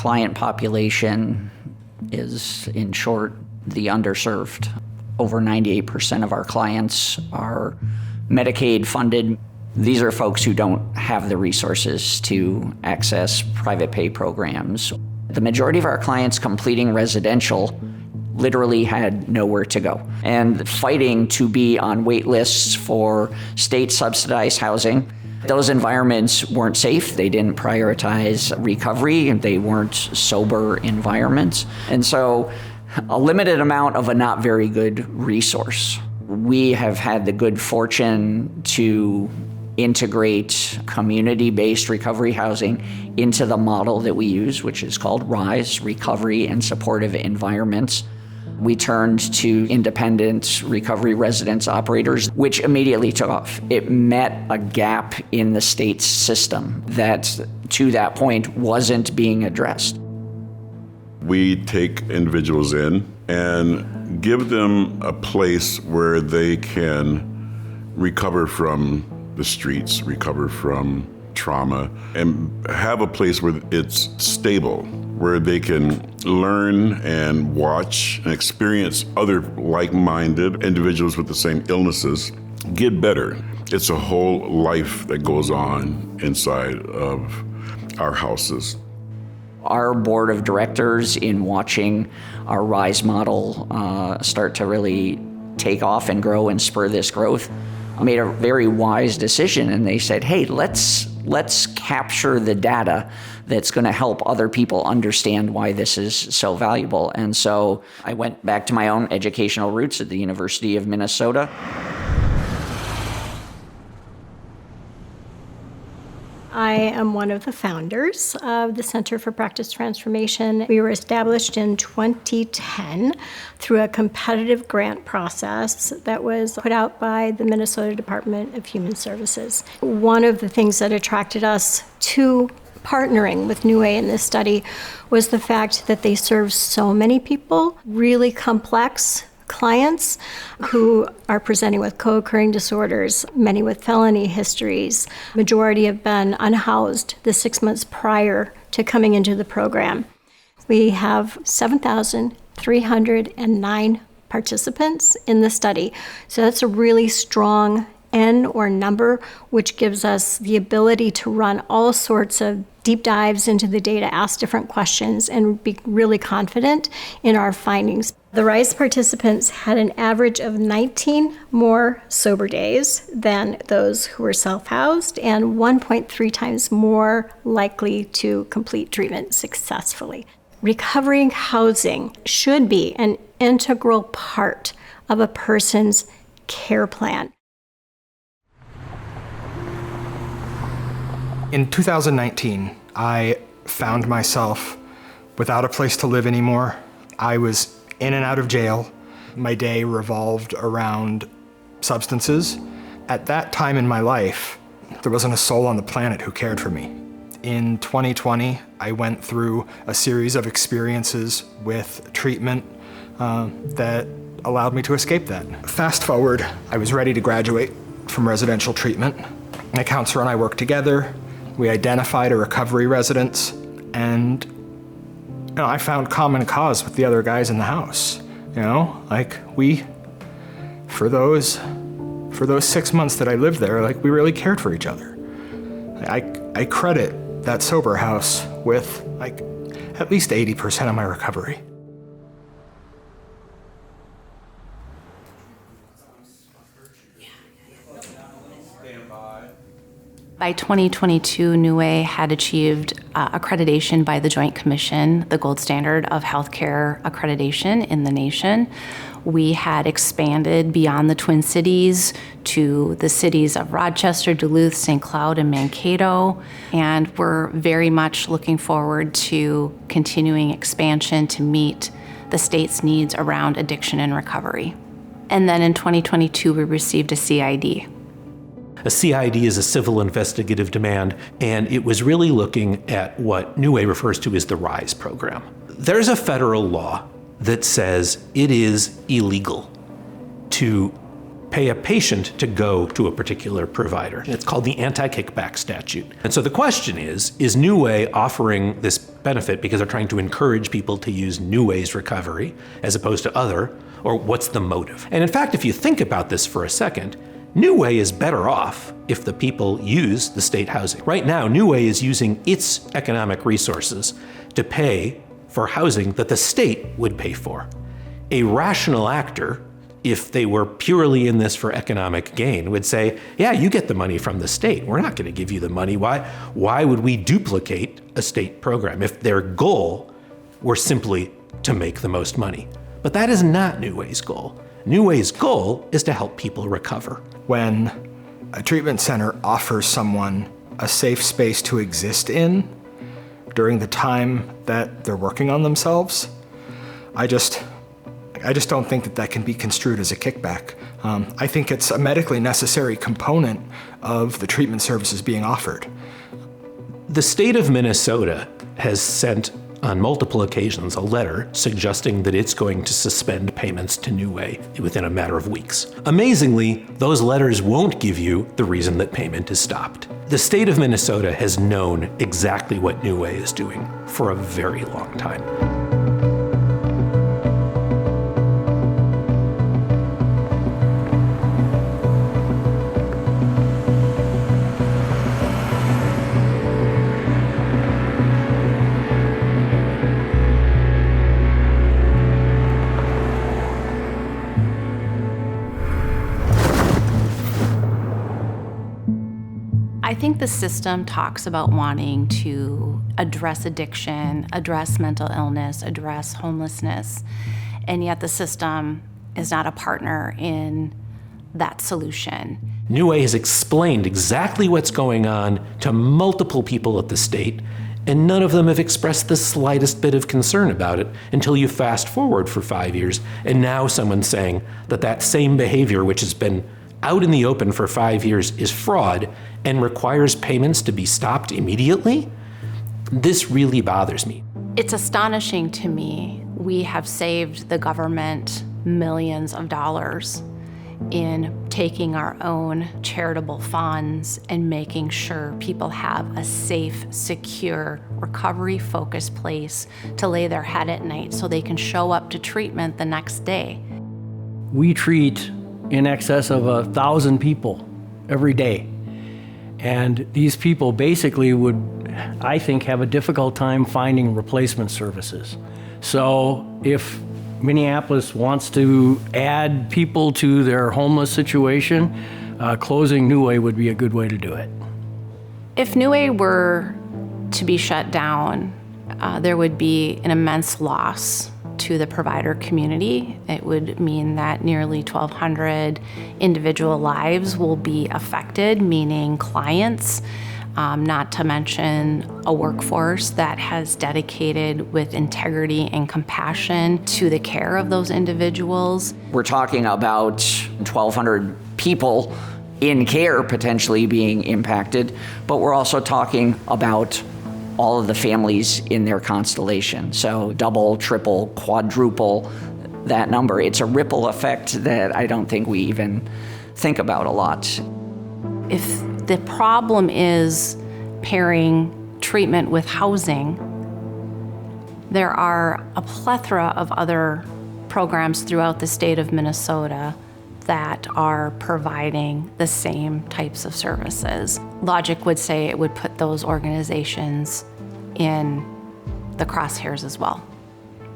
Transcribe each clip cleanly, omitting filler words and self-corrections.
client population is, in short, the underserved. Over 98% of our clients are Medicaid funded. These are folks who don't have the resources to access private pay programs. The majority of our clients completing residential literally had nowhere to go and fighting to be on wait lists for state subsidized housing. Those environments weren't safe. They didn't prioritize recovery. They weren't sober environments. And so a limited amount of a not very good resource. We have had the good fortune to integrate community-based recovery housing into the model that we use, which is called RISE, Recovery and Supportive Environments. We turned to independent recovery residence operators, which immediately took off. It met a gap in the state's system that, to that point, wasn't being addressed. We take individuals in and give them a place where they can recover from the streets, recover from trauma, and have a place where it's stable, where they can learn and watch and experience other like-minded individuals with the same illnesses get better. It's a whole life that goes on inside of our houses. Our board of directors, in watching our RISE model start to really take off and grow and spur this growth, made a very wise decision, and they said, hey, let's capture the data that's going to help other people understand why this is so valuable. And so I went back to my own educational roots at the University of Minnesota. I am one of the founders of the Center for Practice Transformation. We were established in 2010 through a competitive grant process that was put out by the Minnesota Department of Human Services. One of the things that attracted us to partnering with NUWAY in this study was the fact that they serve so many people, really complex clients who are presenting with co-occurring disorders, many with felony histories. Majority have been unhoused the 6 months prior to coming into the program. We have 7,309 participants in the study. So that's a really strong N or number, which gives us the ability to run all sorts of deep dives into the data, ask different questions, and be really confident in our findings. The RISE participants had an average of 19 more sober days than those who were self-housed and 1.3 times more likely to complete treatment successfully. Recovery housing should be an integral part of a person's care plan. In 2019, I found myself without a place to live anymore. I was in and out of jail. My day revolved around substances. At that time in my life, there wasn't a soul on the planet who cared for me. In 2020, I went through a series of experiences with treatment that allowed me to escape that. Fast forward, I was ready to graduate from residential treatment. My counselor and I worked together. We identified a recovery residence, and I found common cause with the other guys in the house. For those 6 months that I lived there, we really cared for each other. I credit that sober house with at least 80% of my recovery. By 2022, NUWAY had achieved accreditation by the Joint Commission, the gold standard of healthcare accreditation in the nation. We had expanded beyond the Twin Cities to the cities of Rochester, Duluth, St. Cloud, and Mankato, and we're very much looking forward to continuing expansion to meet the state's needs around addiction and recovery. And then in 2022, we received a CID. A CID is a civil investigative demand, and it was really looking at what NUWAY refers to as the RISE program. There's a federal law that says it is illegal to pay a patient to go to a particular provider. It's called the anti-kickback statute. And so the question is NUWAY offering this benefit because they're trying to encourage people to use NUWAY's recovery as opposed to other, or what's the motive? And in fact, if you think about this for a second, NUWAY is better off if the people use the state housing. Right now, NUWAY is using its economic resources to pay for housing that the state would pay for. A rational actor, if they were purely in this for economic gain, would say, yeah, you get the money from the state. We're not going to give you the money. Why would we duplicate a state program if their goal were simply to make the most money? But that is not NUWAY's goal. NUWAY's goal is to help people recover. When a treatment center offers someone a safe space to exist in during the time that they're working on themselves, I just don't think that can be construed as a kickback. I think it's a medically necessary component of the treatment services being offered. The state of Minnesota has sent on multiple occasions a letter suggesting that it's going to suspend payments to NUWAY within a matter of weeks. Amazingly, those letters won't give you the reason that payment is stopped. The state of Minnesota has known exactly what NUWAY is doing for a very long time. I think the system talks about wanting to address addiction, address mental illness, address homelessness, and yet the system is not a partner in that solution. NUWAY has explained exactly what's going on to multiple people at the state, and none of them have expressed the slightest bit of concern about it until you fast forward for 5 years, and now someone's saying that that same behavior, which has been out in the open for 5 years, is fraud and requires payments to be stopped immediately. This really bothers me. It's astonishing to me. We have saved the government millions of dollars in taking our own charitable funds and making sure people have a safe, secure, recovery-focused place to lay their head at night so they can show up to treatment the next day. We treat in excess of 1,000 people every day. And these people basically would, I think, have a difficult time finding replacement services. So if Minneapolis wants to add people to their homeless situation, closing NUWAY would be a good way to do it. If NUWAY were to be shut down, there would be an immense loss to the provider community. It would mean that nearly 1,200 individual lives will be affected, meaning clients, not to mention a workforce that has dedicated with integrity and compassion to the care of those individuals. We're talking about 1,200 people in care potentially being impacted, but we're also talking about all of the families in their constellation. So double, triple, quadruple that number. It's a ripple effect that I don't think we even think about a lot. If the problem is pairing treatment with housing, there are a plethora of other programs throughout the state of Minnesota that are providing the same types of services. Logic would say it would put those organizations in the crosshairs as well.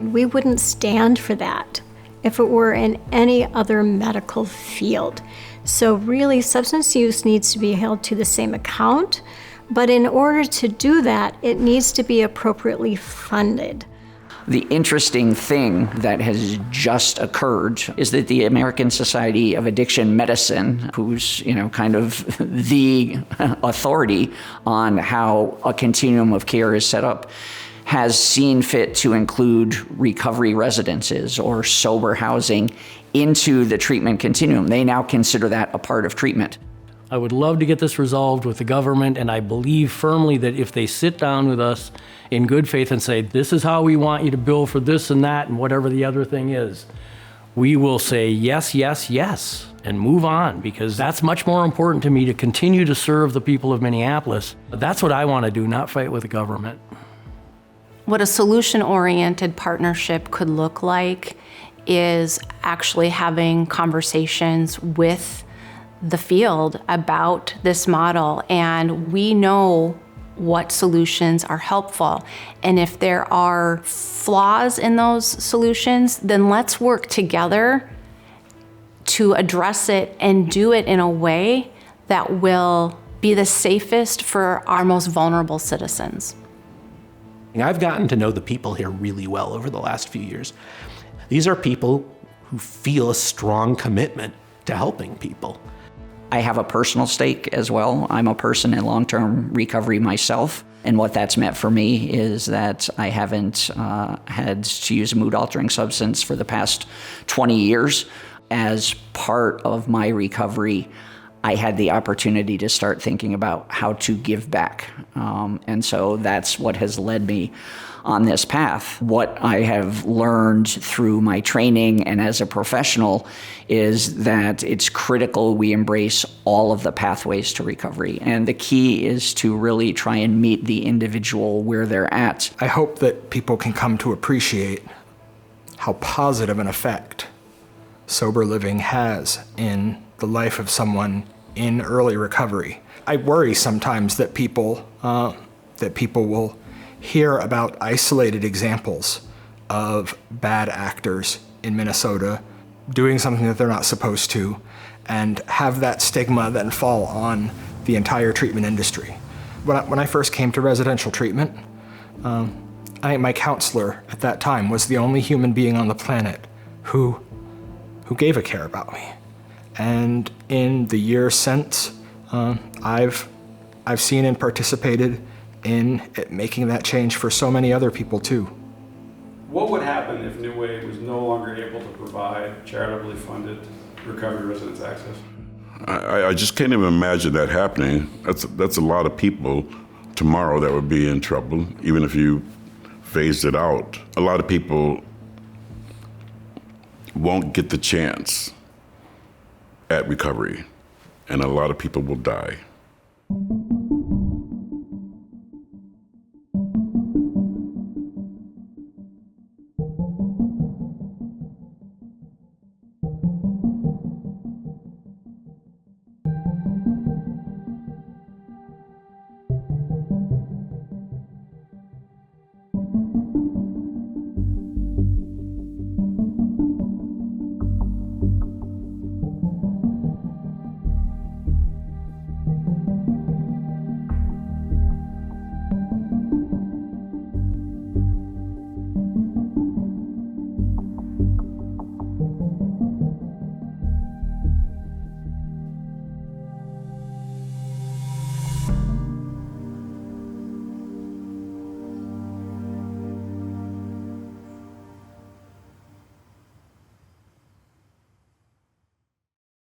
We wouldn't stand for that if it were in any other medical field. So really, substance use needs to be held to the same account, but in order to do that, it needs to be appropriately funded. The interesting thing that has just occurred is that the American Society of Addiction Medicine, who's kind of the authority on how a continuum of care is set up, has seen fit to include recovery residences or sober housing into the treatment continuum. They now consider that a part of treatment. I would love to get this resolved with the government, and I believe firmly that if they sit down with us in good faith and say, this is how we want you to bill for this and that and whatever the other thing is, we will say yes, yes, yes, and move on, because that's much more important to me, to continue to serve the people of Minneapolis. That's what I want to do, not fight with the government. What a solution-oriented partnership could look like is actually having conversations with the field about this model, and we know what solutions are helpful. And if there are flaws in those solutions, then let's work together to address it and do it in a way that will be the safest for our most vulnerable citizens. I've gotten to know the people here really well over the last few years. These are people who feel a strong commitment to helping people. I have a personal stake as well. I'm a person in long-term recovery myself. And what that's meant for me is that I haven't had to use a mood-altering substance for the past 20 years. As part of my recovery, I had the opportunity to start thinking about how to give back. And so that's what has led me on this path. What I have learned through my training and as a professional is that it's critical we embrace all of the pathways to recovery. And the key is to really try and meet the individual where they're at. I hope that people can come to appreciate how positive an effect sober living has in the life of someone in early recovery. I worry sometimes that people will hear about isolated examples of bad actors in Minnesota doing something that they're not supposed to, and have that stigma then fall on the entire treatment industry. When I first came to residential treatment, my counselor at that time was the only human being on the planet who gave a care about me. And in the years since, I've seen and participated in making that change for so many other people too. What would happen if New Way was no longer able to provide charitably funded recovery residence access? I just can't even imagine that happening. That's a lot of people tomorrow that would be in trouble, even if you phased it out. A lot of people won't get the chance at recovery, and a lot of people will die.